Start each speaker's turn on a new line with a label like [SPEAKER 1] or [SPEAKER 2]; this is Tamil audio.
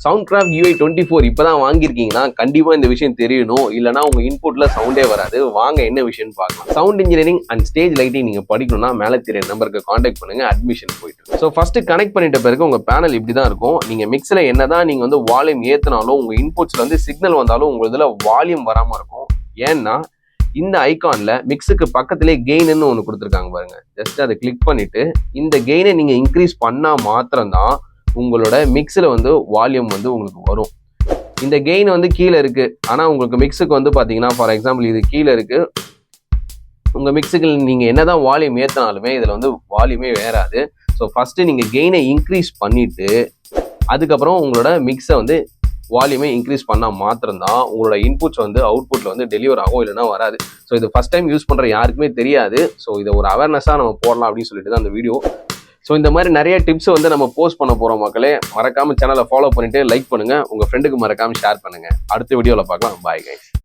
[SPEAKER 1] சவுண்ட்கிராஃப்ட் UI24 இப்பதான் வாங்கியிருக்கீங்கன்னா கண்டிப்பா இந்த விஷயம் தெரியணும், இல்லைனா உங்க இன்புட்ல சவுண்டே வராது. வாங்க என்ன விஷயம்னு பார்க்கலாம். Sound engineering and stage lighting நீங்க படிக்கணும்னா மேலே தெரிய நம்பருக்கு கான்டாக்ட் பண்ணுங்க, அட்மிஷன் போயிட்டு. ஸோ ஃபர்ஸ்ட் கனெக்ட் பண்ணிட்ட பிறகு உங்க பேனல் இப்படிதான் இருக்கும். நீங்க மிக்ஸ்ல என்னதான் நீங்க வந்து வால்யூம் ஏத்தினாலும் உங்க இன்புட்ஸ்ல வந்து சிக்னல் வந்தாலும் உங்க இதுல வால்யூம் வராம இருக்கும். ஏன்னா இந்த ஐகான்ல மிக்ஸுக்கு பக்கத்திலே கெயின்னு ஒன்று கொடுத்துருக்காங்க பாருங்க. ஜஸ்ட் அதை கிளிக் பண்ணிட்டு இந்த கெயினை நீங்க இன்க்ரீஸ் பண்ணா மாத்திரம்தான் உங்களோட மிக்ஸில் வந்து வால்யூம் வந்து உங்களுக்கு வரும். இந்த கெயின் வந்து கீழே இருக்கு, ஆனால் உங்களுக்கு மிக்ஸுக்கு வந்து பார்த்தீங்கன்னா ஃபார் எக்ஸாம்பிள் இது கீழே இருக்கு. உங்கள் மிக்ஸுக்கு நீங்கள் என்னதான் வால்யூம் ஏற்றினாலுமே இதில் வந்து வால்யூமே வேறாது. ஸோ ஃபஸ்ட்டு நீங்கள் கெயினை இன்க்ரீஸ் பண்ணிவிட்டு அதுக்கப்புறம் உங்களோட மிக்ஸை வந்து வால்யூமே இன்க்ரீஸ் பண்ணால் மாத்திரம்தான் உங்களோட இன்புட்ஸ் வந்து அவுட்புட்டில் வந்து டெலிவர் ஆகும், இல்லைனா வராது. ஸோ இது ஃபஸ்ட் டைம் யூஸ் பண்ணுற யாருக்குமே தெரியாது. ஸோ இதை ஒரு அவேர்னஸாக நம்ம போடலாம் அப்படின்னு சொல்லிட்டு தான் அந்த வீடியோ. ஸோ இந்த மாதிரி நிறைய டிப்ஸ் வந்து நம்ம போஸ்ட் பண்ண போகிறோம் மக்களே. மறக்காமல் சேனலை ஃபாலோ பண்ணிவிட்டு லைக் பண்ணுங்கள், உங்கள் ஃப்ரெண்டுக்கு மறக்காமல் ஷேர் பண்ணுங்கள். அடுத்த வீடியோவில் பார்க்கலாம். Bye guys.